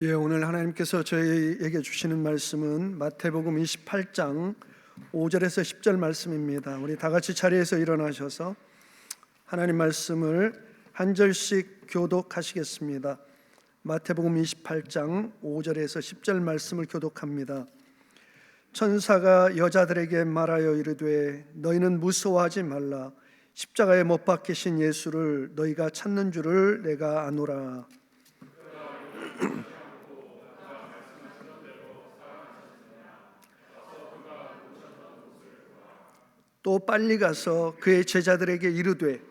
오늘 하나님께서 저희에게 주시는 말씀은 마태복음 28장 5절에서 10절 말씀입니다. 우리 다 같이 자리에서 일어나셔서 하나님 말씀을 한 절씩 교독하시겠습니다. 마태복음 28장 5절에서 10절 말씀을 교독합니다. 천사가 여자들에게 말하여 이르되 너희는 무서워하지 말라. 십자가에 못 박히신 예수를 너희가 찾는 줄을 내가 아노라. 또 빨리 가서 그의 제자들에게 이르되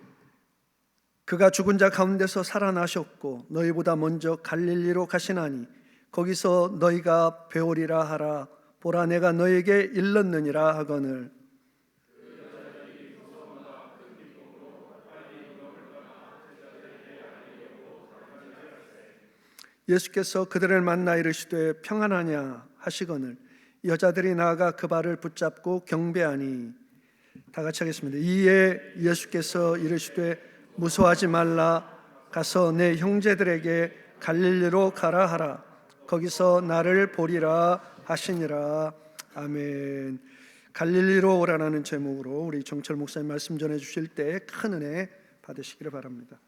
그가 죽은 자 가운데서 살아나셨고 너희보다 먼저 갈릴리로 가시나니 거기서 너희가 배우리라 하라. 보라, 내가 너희에게 일렀느니라 하거늘. 예수께서 그들을 만나 이르시되 평안하냐 하시거늘 여자들이 나아가 그 발을 붙잡고 경배하니. 다 같이 하겠습니다. 이에 예수께서 이르시되 무서워하지 말라. 가서 내 형제들에게 갈릴리로 가라 하라. 거기서 나를 보리라 하시니라. 아멘. 갈릴리로 오라는 제목으로 우리 정철 목사님 말씀 전해 주실 때 큰 은혜 받으시기를 바랍니다.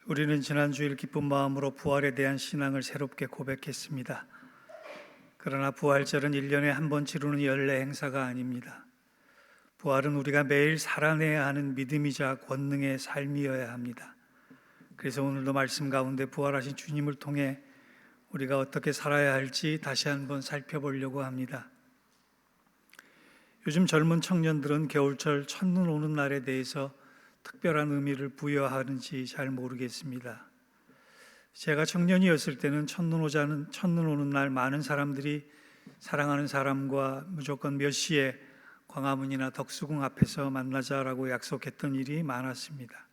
우리는 지난주일 기쁜 마음으로 부활에 대한 신앙을 새롭게 고백했습니다. 그러나 부활절은 1년에 한 번 치르는 연례 행사가 아닙니다. 부활은 우리가 매일 살아내야 하는 믿음이자 권능의 삶이어야 합니다. 그래서 오늘도 말씀 가운데 부활하신 주님을 통해 우리가 어떻게 살아야 할지 다시 한번 살펴보려고 합니다. 요즘 젊은 청년들은 겨울철 첫눈 오는 날에 대해서 특별한 의미를 부여하는지 잘 모르겠습니다. 제가 청년이었을 때는 첫눈 오는 날 많은 사람들이 사랑하는 사람과 무조건 몇 시에 광화문이나 덕수궁 앞에서 만나자라고 약속했던 일이 많았습니다.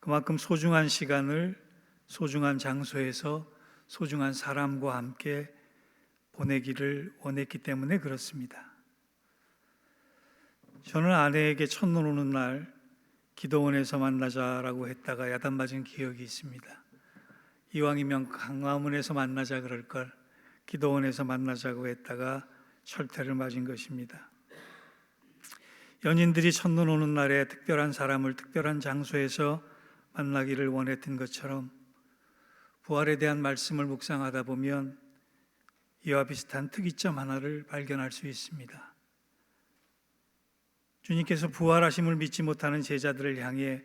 그만큼 소중한 시간을 소중한 장소에서 소중한 사람과 함께 보내기를 원했기 때문에 그렇습니다. 저는 아내에게 첫눈 오는 날 기도원에서 만나자라고 했다가 야단맞은 기억이 있습니다. 이왕이면 광화문에서 만나자 그럴 걸 기도원에서 만나자고 했다가 철퇴를 맞은 것입니다. 연인들이 첫눈 오는 날에 특별한 사람을 특별한 장소에서 만나기를 원했던 것처럼 부활에 대한 말씀을 묵상하다 보면 이와 비슷한 특이점 하나를 발견할 수 있습니다. 주님께서 부활하심을 믿지 못하는 제자들을 향해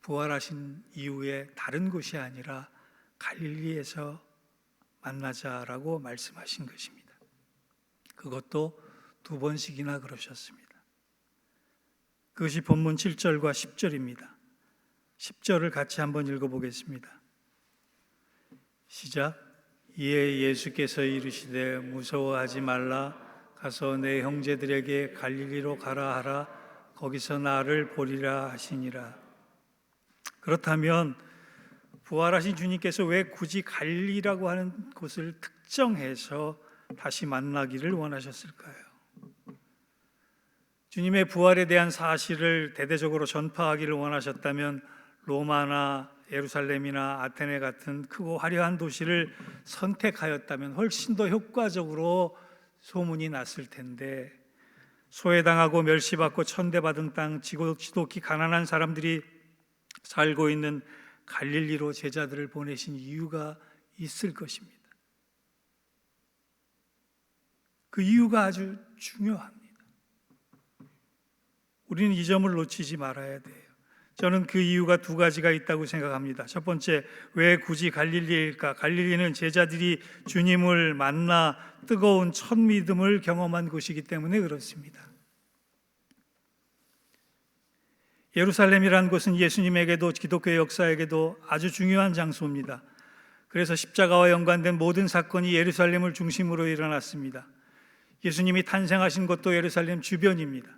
부활하신 이후에 다른 곳이 아니라 갈릴리에서 만나자라고 말씀하신 것입니다. 그것도 2번씩이나 그러셨습니다. 그것이 본문 7절과 10절입니다. 10절을 같이 한번 읽어보겠습니다. 시작. 이에 예수께서 이르시되 무서워하지 말라. 가서 내 형제들에게 갈릴리로 가라 하라. 거기서 나를 보리라 하시니라. 그렇다면 부활하신 주님께서 왜 굳이 갈릴리라고 하는 곳을 특정해서 다시 만나기를 원하셨을까요? 주님의 부활에 대한 사실을 대대적으로 전파하기를 원하셨다면 로마나 예루살렘이나 아테네 같은 크고 화려한 도시를 선택하였다면 훨씬 더 효과적으로 소문이 났을 텐데, 소외당하고 멸시받고 천대받은 땅, 지독히 가난한 사람들이 살고 있는 갈릴리로 제자들을 보내신 이유가 있을 것입니다. 그 이유가 아주 중요합니다. 우리는 이 점을 놓치지 말아야 돼요. 저는 그 이유가 2가지가 있다고 생각합니다. 첫 번째, 왜 굳이 갈릴리일까? 갈릴리는 제자들이 주님을 만나 뜨거운 첫 믿음을 경험한 곳이기 때문에 그렇습니다. 예루살렘이라는 곳은 예수님에게도 기독교 역사에게도 아주 중요한 장소입니다. 그래서 십자가와 연관된 모든 사건이 예루살렘을 중심으로 일어났습니다. 예수님이 탄생하신 곳도 예루살렘 주변입니다.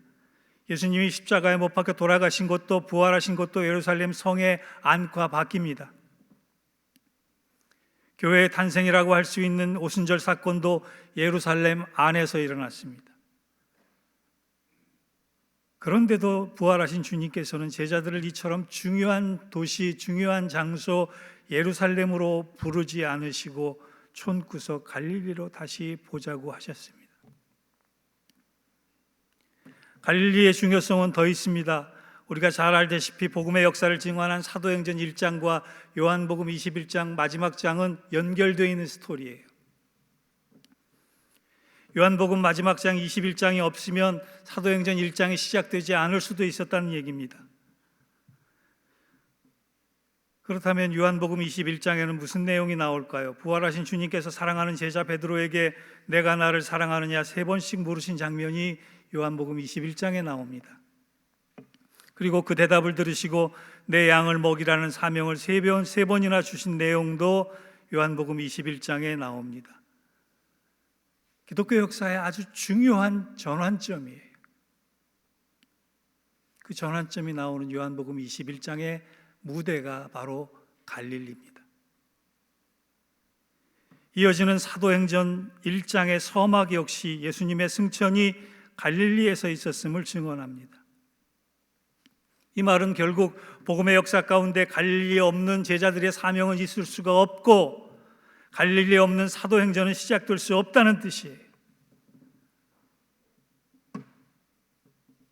예수님이 십자가에 못 박혀 돌아가신 곳도 부활하신 곳도 예루살렘 성의 안과 밖입니다. 교회의 탄생이라고 할 수 있는 오순절 사건도 예루살렘 안에서 일어났습니다. 그런데도 부활하신 주님께서는 제자들을 이처럼 중요한 도시, 중요한 장소 예루살렘으로 부르지 않으시고 촌구석 갈릴리로 다시 보자고 하셨습니다. 갈릴리의 중요성은 더 있습니다. 우리가 잘 알다시피 복음의 역사를 증언한 사도행전 1장과 요한복음 21장 마지막 장은 연결되어 있는 스토리예요. 요한복음 마지막 장 21장이 없으면 사도행전 1장이 시작되지 않을 수도 있었다는 얘기입니다. 그렇다면 요한복음 21장에는 무슨 내용이 나올까요? 부활하신 주님께서 사랑하는 제자 베드로에게 내가 나를 사랑하느냐 3번씩 물으신 장면이 요한복음 21장에 나옵니다. 그리고 그 대답을 들으시고 내 양을 먹이라는 사명을 3번이나 주신 내용도 요한복음 21장에 나옵니다. 기독교 역사의 아주 중요한 전환점이에요. 그 전환점이 나오는 요한복음 21장의 무대가 바로 갈릴리입니다. 이어지는 사도행전 1장의 서막 역시 예수님의 승천이 갈릴리에서 있었음을 증언합니다. 이 말은 결국 복음의 역사 가운데 갈릴리에 없는 제자들의 사명은 있을 수가 없고 갈릴리에 없는 사도행전은 시작될 수 없다는 뜻이에요.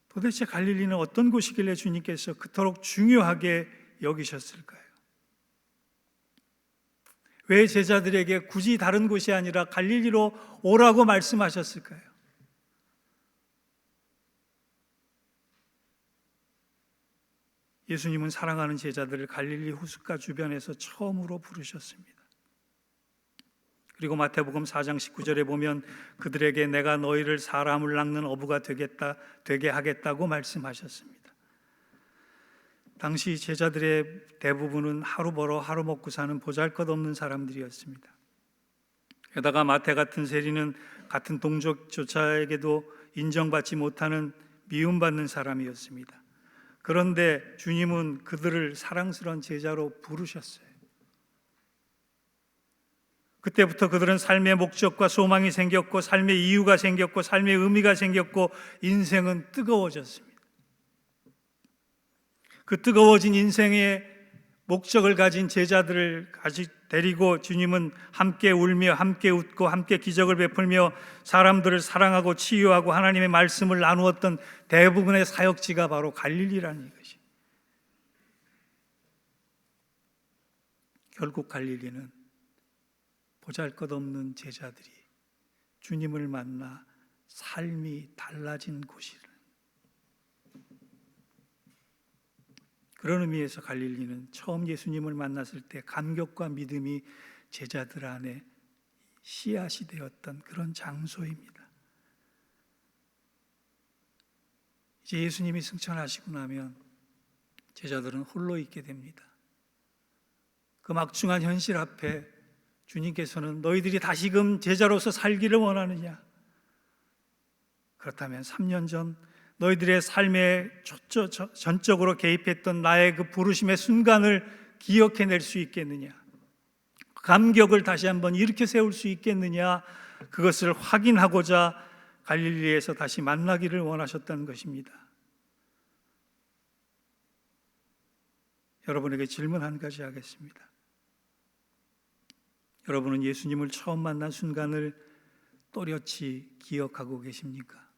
도대체 갈릴리는 어떤 곳이길래 주님께서 그토록 중요하게 여기셨을까요? 왜 제자들에게 굳이 다른 곳이 아니라 갈릴리로 오라고 말씀하셨을까요? 예수님은 사랑하는 제자들을 갈릴리 호숫가 주변에서 처음으로 부르셨습니다. 그리고 마태복음 4장 19절에 보면 그들에게 내가 너희를 사람을 낚는 어부가 되게 하겠다고 말씀하셨습니다. 당시 제자들의 대부분은 하루 벌어 하루 먹고 사는 보잘것없는 사람들이었습니다. 게다가 마태 같은 세리는 같은 동족조차에게도 인정받지 못하는 미움받는 사람이었습니다. 그런데 주님은 그들을 사랑스러운 제자로 부르셨어요. 그때부터 그들은 삶의 목적과 소망이 생겼고 삶의 이유가 생겼고 삶의 의미가 생겼고 인생은 뜨거워졌습니다. 그 뜨거워진 인생의 목적을 가진 제자들을 데리고 주님은 함께 울며 함께 웃고 함께 기적을 베풀며 사람들을 사랑하고 치유하고 하나님의 말씀을 나누었던 대부분의 사역지가 바로 갈릴리라는 이것이. 결국 갈릴리는 보잘것없는 제자들이 주님을 만나 삶이 달라진 곳이라. 그런 의미에서 갈릴리는 처음 예수님을 만났을 때 감격과 믿음이 제자들 안에 씨앗이 되었던 그런 장소입니다. 이제 예수님이 승천하시고 나면 제자들은 홀로 있게 됩니다. 그 막중한 현실 앞에 주님께서는 너희들이 다시금 제자로서 살기를 원하느냐? 그렇다면 3년 전 너희들의 삶에 전적으로 개입했던 나의 그 부르심의 순간을 기억해낼 수 있겠느냐? 감격을 다시 한번 일으켜 세울 수 있겠느냐? 그것을 확인하고자 갈릴리에서 다시 만나기를 원하셨다는 것입니다. 여러분에게 질문 한 가지 하겠습니다. 여러분은 예수님을 처음 만난 순간을 또렷이 기억하고 계십니까?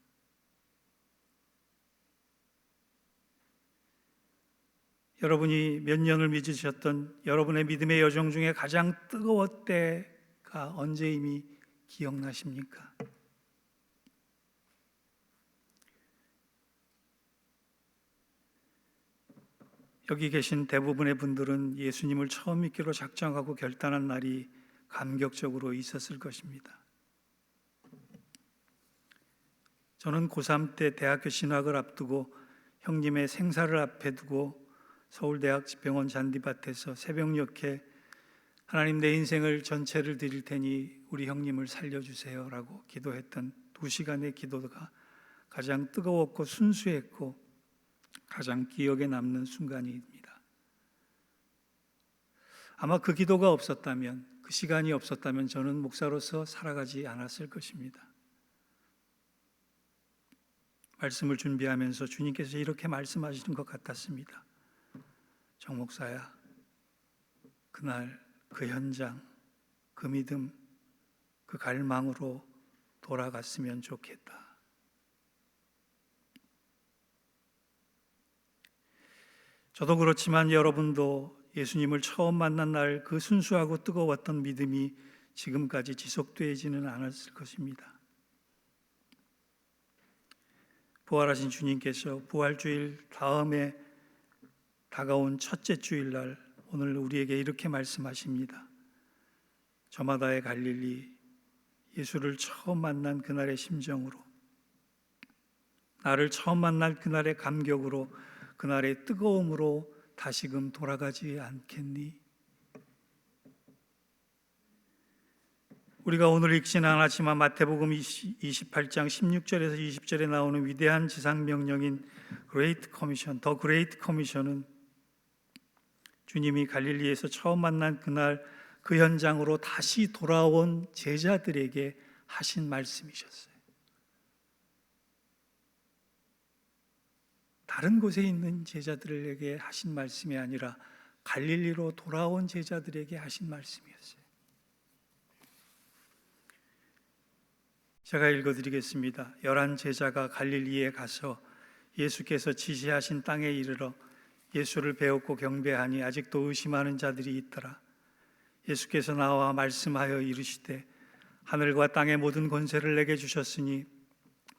여러분이 몇 년을 믿으셨던 여러분의 믿음의 여정 중에 가장 뜨거웠던 때가 언제임이 기억나십니까? 여기 계신 대부분의 분들은 예수님을 처음 믿기로 작정하고 결단한 날이 감격적으로 있었을 것입니다. 저는 고3 때 대학교 진학을 앞두고 형님의 생사를 앞에 두고 서울대학병원 잔디밭에서 새벽녘에 하나님 내 인생을 전체를 드릴 테니 우리 형님을 살려주세요 라고 기도했던 2시간의 기도가 가장 뜨거웠고 순수했고 가장 기억에 남는 순간입니다. 아마 그 기도가 없었다면 그 시간이 없었다면 저는 목사로서 살아가지 않았을 것입니다. 말씀을 준비하면서 주님께서 이렇게 말씀하시는 것 같았습니다. 정 목사야, 그날 그 현장, 그 믿음, 그 갈망으로 돌아갔으면 좋겠다. 저도 그렇지만 여러분도 예수님을 처음 만난 날 그 순수하고 뜨거웠던 믿음이 지금까지 지속되지는 않았을 것입니다. 부활하신 주님께서 부활주일 다음에 다가온 첫째 주일날 오늘 우리에게 이렇게 말씀하십니다. 저마다의 갈릴리, 예수를 처음 만난 그날의 심정으로, 나를 처음 만날 그날의 감격으로, 그날의 뜨거움으로 다시금 돌아가지 않겠니? 우리가 오늘 읽지는 않았지만 마태복음 28장 16절에서 20절에 나오는 위대한 지상명령인 Great Commission, 더 Great Commission은 주님이 갈릴리에서 처음 만난 그날 그 현장으로 다시 돌아온 제자들에게 하신 말씀이셨어요. 다른 곳에 있는 제자들에게 하신 말씀이 아니라 갈릴리로 돌아온 제자들에게 하신 말씀이었어요. 제가 읽어드리겠습니다. 11 제자가 갈릴리에 가서 예수께서 지시하신 땅에 이르러 예수를 배웠고 경배하니 아직도 의심하는 자들이 있더라. 예수께서 나와 말씀하여 이르시되 하늘과 땅의 모든 권세를 내게 주셨으니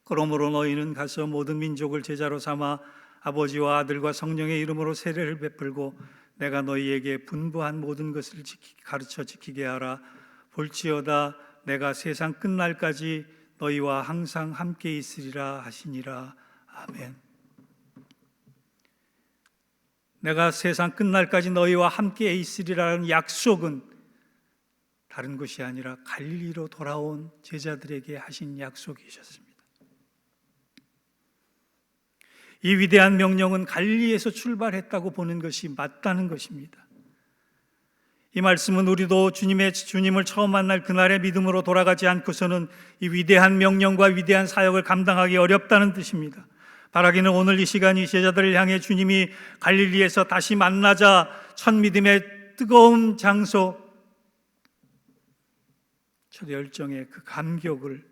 그러므로 너희는 가서 모든 민족을 제자로 삼아 아버지와 아들과 성령의 이름으로 세례를 베풀고 내가 너희에게 분부한 모든 것을 가르쳐 지키게 하라. 볼지어다 내가 세상 끝날까지 너희와 항상 함께 있으리라 하시니라. 아멘. 내가 세상 끝날까지 너희와 함께 있으리라는 약속은 다른 것이 아니라 갈릴리로 돌아온 제자들에게 하신 약속이셨습니다. 이 위대한 명령은 갈릴리에서 출발했다고 보는 것이 맞다는 것입니다. 이 말씀은 우리도 주님을 처음 만날 그날의 믿음으로 돌아가지 않고서는 이 위대한 명령과 위대한 사역을 감당하기 어렵다는 뜻입니다. 바라기는 오늘 이 시간이 제자들을 향해 주님이 갈릴리에서 다시 만나자 첫 믿음의 뜨거운 장소, 첫 열정의 그 감격을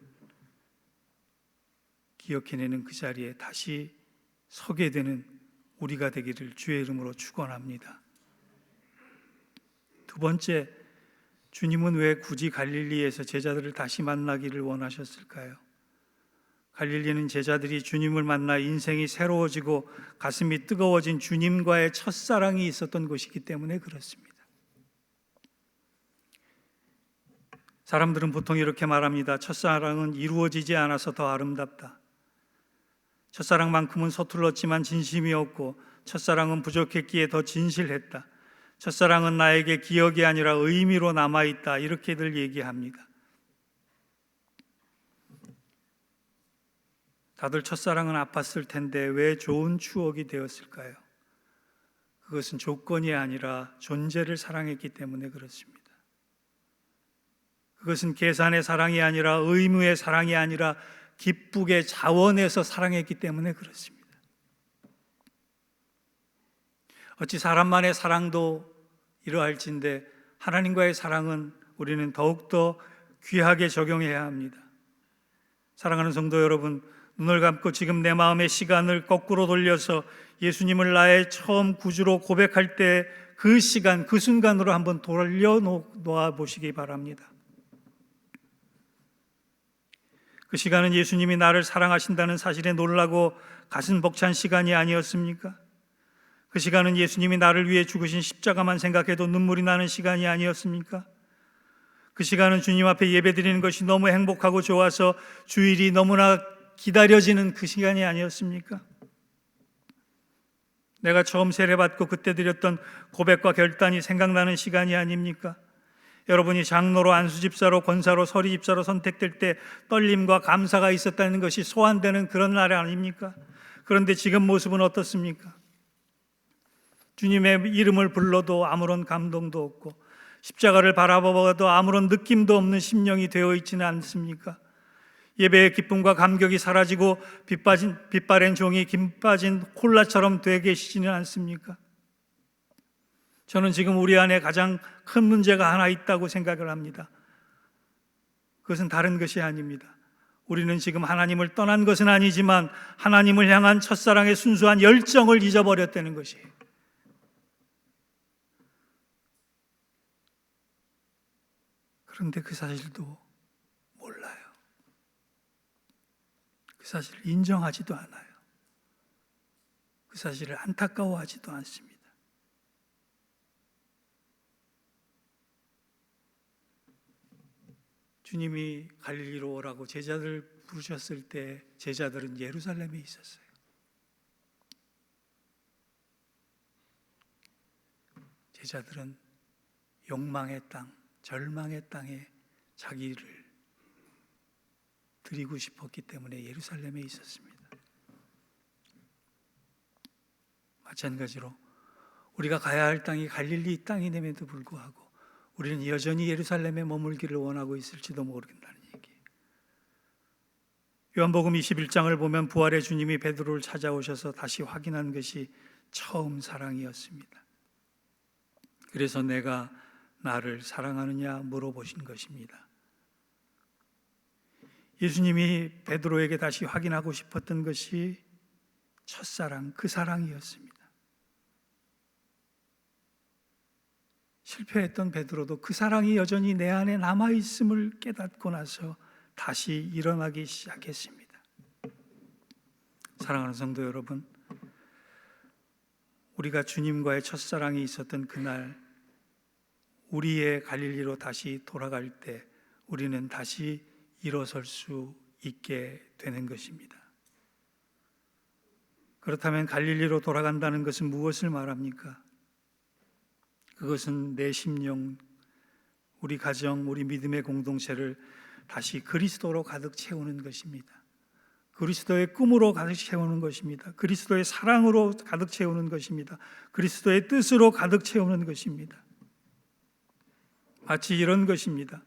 기억해내는 그 자리에 다시 서게 되는 우리가 되기를 주의 이름으로 축원합니다. 두 번째, 주님은 왜 굳이 갈릴리에서 제자들을 다시 만나기를 원하셨을까요? 갈릴리는 제자들이 주님을 만나 인생이 새로워지고 가슴이 뜨거워진 주님과의 첫사랑이 있었던 곳이기 때문에 그렇습니다. 사람들은 보통 이렇게 말합니다. 첫사랑은 이루어지지 않아서 더 아름답다. 첫사랑만큼은 서툴렀지만 진심이었고 첫사랑은 부족했기에 더 진실했다. 첫사랑은 나에게 기억이 아니라 의미로 남아있다. 이렇게들 얘기합니다. 다들 첫사랑은 아팠을 텐데 왜 좋은 추억이 되었을까요? 그것은 조건이 아니라 존재를 사랑했기 때문에 그렇습니다. 그것은 계산의 사랑이 아니라 의무의 사랑이 아니라 기쁘게 자원해서 사랑했기 때문에 그렇습니다. 어찌 사람만의 사랑도 이러할진데 하나님과의 사랑은 우리는 더욱더 귀하게 적용해야 합니다. 사랑하는 성도 여러분, 눈을 감고 지금 내 마음의 시간을 거꾸로 돌려서 예수님을 나의 처음 구주로 고백할 때 그 시간, 그 순간으로 한번 돌려놓아 보시기 바랍니다. 그 시간은 예수님이 나를 사랑하신다는 사실에 놀라고 가슴 벅찬 시간이 아니었습니까? 그 시간은 예수님이 나를 위해 죽으신 십자가만 생각해도 눈물이 나는 시간이 아니었습니까? 그 시간은 주님 앞에 예배드리는 것이 너무 행복하고 좋아서 주일이 너무나 기다려지는 그 시간이 아니었습니까? 내가 처음 세례받고 그때 드렸던 고백과 결단이 생각나는 시간이 아닙니까? 여러분이 장로로, 안수집사로, 권사로, 서리집사로 선택될 때 떨림과 감사가 있었다는 것이 소환되는 그런 날 아닙니까? 그런데 지금 모습은 어떻습니까? 주님의 이름을 불러도 아무런 감동도 없고 십자가를 바라보아도 아무런 느낌도 없는 심령이 되어 있지는 않습니까? 예배의 기쁨과 감격이 사라지고 빛바랜 종이 김 빠진 콜라처럼 되어 계시지는 않습니까? 저는 지금 우리 안에 가장 큰 문제가 하나 있다고 생각을 합니다. 그것은 다른 것이 아닙니다. 우리는 지금 하나님을 떠난 것은 아니지만 하나님을 향한 첫사랑의 순수한 열정을 잊어버렸다는 것이에요. 그런데 그 사실도 몰라요. 그 사실을 인정하지도 않아요. 그 사실을 안타까워하지도 않습니다. 주님이 갈릴리로 오라고 제자들 부르셨을 때 제자들은 예루살렘에 있었어요. 제자들은 욕망의 땅, 절망의 땅에 자기를 드리고 싶었기 때문에 예루살렘에 있었습니다. 마찬가지로 우리가 가야 할 땅이 갈릴리 땅임에도 불구하고 우리는 여전히 예루살렘에 머물기를 원하고 있을지도 모른다는 얘기예요. 요한복음 21장을 보면 부활의 주님이 베드로를 찾아오셔서 다시 확인한 것이 처음 사랑이었습니다. 그래서 내가 나를 사랑하느냐 물어보신 것입니다. 예수님이 베드로에게 다시 확인하고 싶었던 것이 첫사랑, 그 사랑이었습니다. 실패했던 베드로도 그 사랑이 여전히 내 안에 남아있음을 깨닫고 나서 다시 일어나기 시작했습니다. 사랑하는 성도 여러분, 우리가 주님과의 첫사랑이 있었던 그날 우리의 갈릴리로 다시 돌아갈 때 우리는 다시 일어설 수 있게 되는 것입니다. 그렇다면 갈릴리로 돌아간다는 것은 무엇을 말합니까? 그것은 내 심령, 우리 가정, 우리 믿음의 공동체를 다시 그리스도로 가득 채우는 것입니다. 그리스도의 꿈으로 가득 채우는 것입니다. 그리스도의 사랑으로 가득 채우는 것입니다. 그리스도의 뜻으로 가득 채우는 것입니다. 마치 이런 것입니다.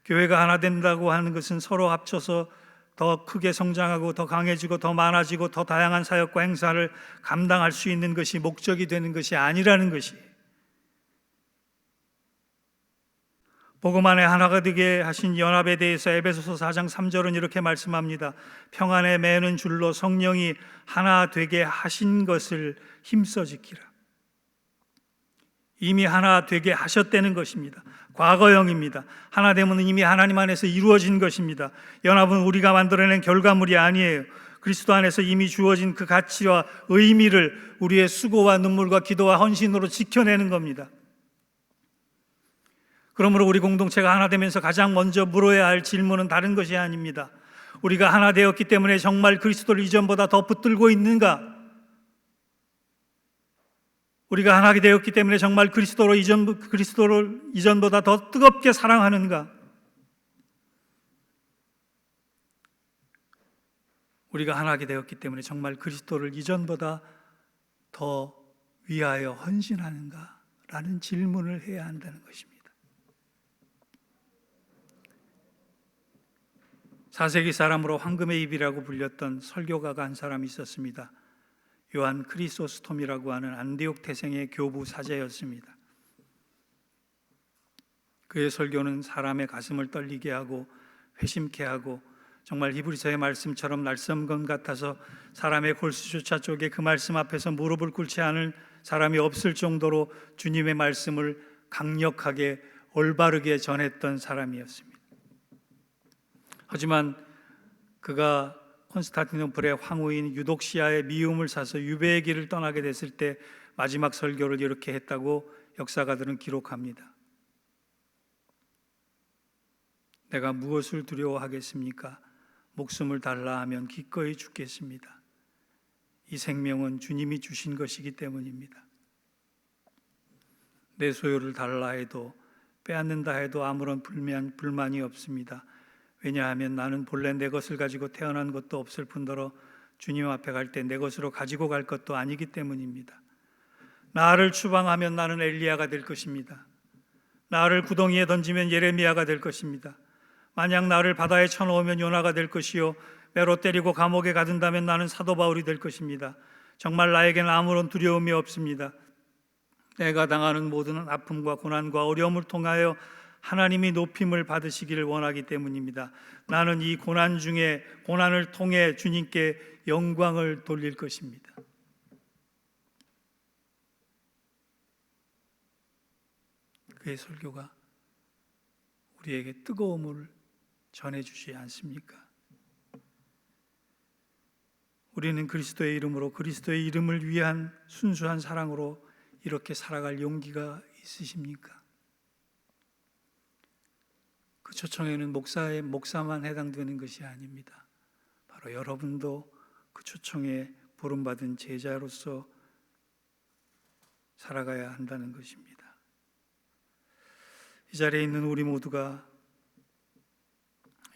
교회가 하나 된다고 하는 것은 서로 합쳐서 더 크게 성장하고 더 강해지고 더 많아지고 더 다양한 사역과 행사를 감당할 수 있는 것이 목적이 되는 것이 아니라는 것이에요. 복음 안에 하나가 되게 하신 연합에 대해서 에베소서 4장 3절은 이렇게 말씀합니다. 평안에 매는 줄로 성령이 하나 되게 하신 것을 힘써 지키라. 이미 하나 되게 하셨다는 것입니다. 과거형입니다. 하나됨은 이미 하나님 안에서 이루어진 것입니다. 연합은 우리가 만들어낸 결과물이 아니에요. 그리스도 안에서 이미 주어진 그 가치와 의미를 우리의 수고와 눈물과 기도와 헌신으로 지켜내는 겁니다. 그러므로 우리 공동체가 하나 되면서 가장 먼저 물어야 할 질문은 다른 것이 아닙니다. 우리가 하나 되었기 때문에 정말 그리스도를 이전보다 더 붙들고 있는가? 우리가 하나 되었기 때문에 정말 그리스도를 이전보다 더 뜨겁게 사랑하는가? 우리가 하나 되었기 때문에 정말 그리스도를 이전보다 더 위하여 헌신하는가? 라는 질문을 해야 한다는 것입니다. 4세기 사람으로 황금의 입이라고 불렸던 설교가가 한 사람이 있었습니다. 요한 크리소스톰이라고 하는 안디옥 태생의 교부 사제였습니다. 그의 설교는 사람의 가슴을 떨리게 하고 회심케 하고 정말 히브리서의 말씀처럼 날섬건 같아서 사람의 골수조차 쪼개 그 말씀 앞에서 무릎을 꿇지 않을 사람이 없을 정도로 주님의 말씀을 강력하게 올바르게 전했던 사람이었습니다. 하지만 그가 콘스탄티노플의 황후인 유독시아의 미움을 사서 유배의 길을 떠나게 됐을 때 마지막 설교를 이렇게 했다고 역사가들은 기록합니다. 내가 무엇을 두려워하겠습니까? 목숨을 달라 하면 기꺼이 죽겠습니다. 이 생명은 주님이 주신 것이기 때문입니다. 내 소유를 달라 해도 빼앗는다 해도 아무런 불만이 없습니다. 왜냐하면 나는 본래 내 것을 가지고 태어난 것도 없을 뿐더러 주님 앞에 갈 때 내 것으로 가지고 갈 것도 아니기 때문입니다. 나를 추방하면 나는 엘리야가 될 것입니다. 나를 구덩이에 던지면 예레미야가 될 것입니다. 만약 나를 바다에 쳐넣으면 요나가 될 것이요 매로 때리고 감옥에 가둔다면 나는 사도 바울이 될 것입니다. 정말 나에게는 아무런 두려움이 없습니다. 내가 당하는 모든 아픔과 고난과 어려움을 통하여 하나님이 높임을 받으시기를 원하기 때문입니다. 나는 이 고난 중에 고난을 통해 주님께 영광을 돌릴 것입니다. 그의 설교가 우리에게 뜨거움을 전해주지 않습니까? 우리는 그리스도의 이름으로 그리스도의 이름을 위한 순수한 사랑으로 이렇게 살아갈 용기가 있으십니까? 그 초청에는 목사만 해당되는 것이 아닙니다. 바로 여러분도 그 초청에 부름받은 제자로서 살아가야 한다는 것입니다. 이 자리에 있는 우리 모두가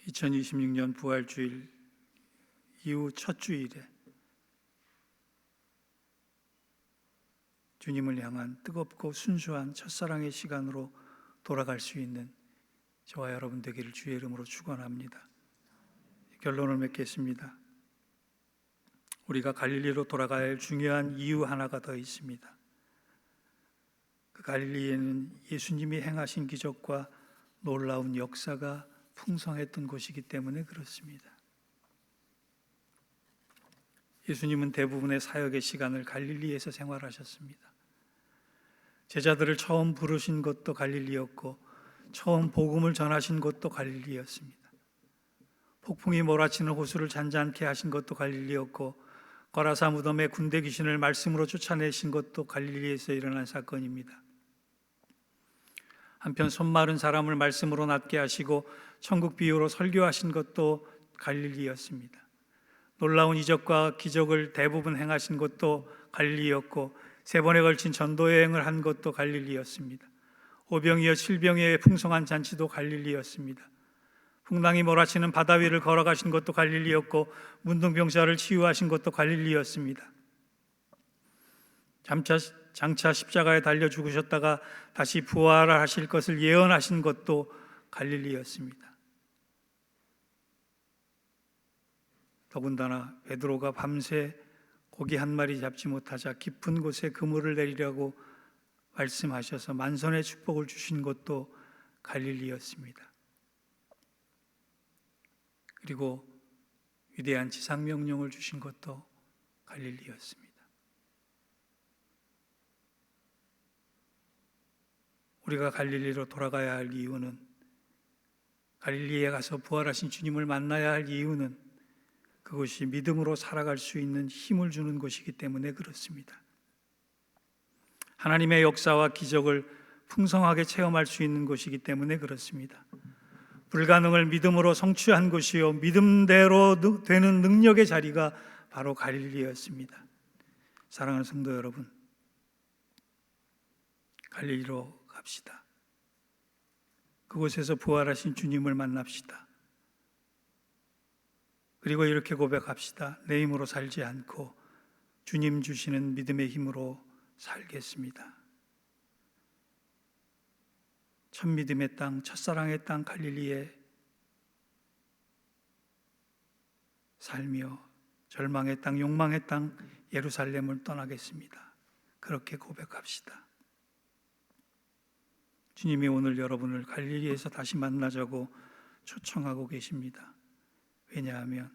2026년 부활주일 이후 첫 주일에 주님을 향한 뜨겁고 순수한 첫사랑의 시간으로 돌아갈 수 있는 저와 여러분 되기를 주의 이름으로 축원합니다. 결론을 맺겠습니다. 우리가 갈릴리로 돌아가야 할 중요한 이유 하나가 더 있습니다. 그 갈릴리에는 예수님이 행하신 기적과 놀라운 역사가 풍성했던 곳이기 때문에 그렇습니다. 예수님은 대부분의 사역의 시간을 갈릴리에서 생활하셨습니다. 제자들을 처음 부르신 것도 갈릴리였고 처음 복음을 전하신 것도 갈릴리였습니다. 폭풍이 몰아치는 호수를 잔잔케 하신 것도 갈릴리였고 거라사 무덤에 군대 귀신을 말씀으로 쫓아내신 것도 갈릴리에서 일어난 사건입니다. 한편 손 마른 사람을 말씀으로 낫게 하시고 천국 비유로 설교하신 것도 갈릴리였습니다. 놀라운 이적과 기적을 대부분 행하신 것도 갈릴리였고 3번에 걸친 전도 여행을 한 것도 갈릴리였습니다. 오병이어 칠병이어의 풍성한 잔치도 갈릴리였습니다. 풍랑이 몰아치는 바다 위를 걸어가신 것도 갈릴리였고 문둥병자를 치유하신 것도 갈릴리였습니다. 장차 십자가에 달려 죽으셨다가 다시 부활하실 것을 예언하신 것도 갈릴리였습니다. 더군다나 베드로가 밤새 고기 한 마리 잡지 못하자 깊은 곳에 그물을 내리려고 말씀하셔서 만선의 축복을 주신 것도 갈릴리였습니다. 그리고 위대한 지상명령을 주신 것도 갈릴리였습니다. 우리가 갈릴리로 돌아가야 할 이유는, 갈릴리에 가서 부활하신 주님을 만나야 할 이유는 그것이 믿음으로 살아갈 수 있는 힘을 주는 곳이기 때문에 그렇습니다. 하나님의 역사와 기적을 풍성하게 체험할 수 있는 곳이기 때문에 그렇습니다. 불가능을 믿음으로 성취한 곳이요 믿음대로 되는 능력의 자리가 바로 갈릴리였습니다. 사랑하는 성도 여러분, 갈릴리로 갑시다. 그곳에서 부활하신 주님을 만납시다. 그리고 이렇게 고백합시다. 내 힘으로 살지 않고 주님 주시는 믿음의 힘으로 살겠습니다. 첫 믿음의 땅, 첫사랑의 땅 갈릴리에 살며 절망의 땅, 욕망의 땅 예루살렘을 떠나겠습니다. 그렇게 고백합시다. 주님이 오늘 여러분을 갈릴리에서 다시 만나자고 초청하고 계십니다. 왜냐하면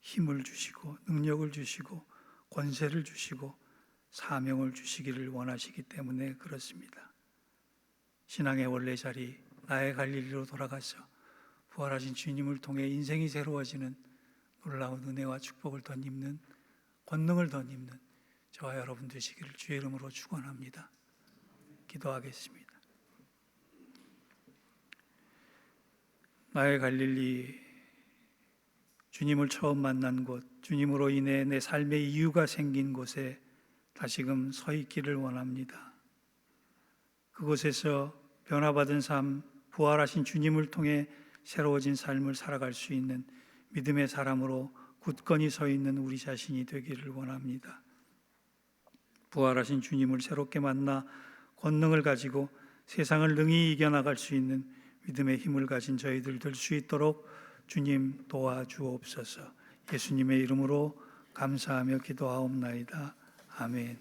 힘을 주시고 능력을 주시고 권세를 주시고 사명을 주시기를 원하시기 때문에 그렇습니다. 신앙의 원래 자리, 나의 갈릴리로 돌아가서 부활하신 주님을 통해 인생이 새로워지는 놀라운 은혜와 축복을 덧입는, 권능을 덧입는 저와 여러분 되시기를 주의 이름으로 축원합니다. 기도하겠습니다. 나의 갈릴리, 주님을 처음 만난 곳, 주님으로 인해 내 삶의 이유가 생긴 곳에 다시금 서 있기를 원합니다. 그곳에서 변화받은 삶, 부활하신 주님을 통해 새로워진 삶을 살아갈 수 있는 믿음의 사람으로 굳건히 서 있는 우리 자신이 되기를 원합니다. 부활하신 주님을 새롭게 만나 권능을 가지고 세상을 능히 이겨나갈 수 있는 믿음의 힘을 가진 저희들 될 수 있도록 주님 도와주옵소서. 예수님의 이름으로 감사하며 기도하옵나이다. 아멘.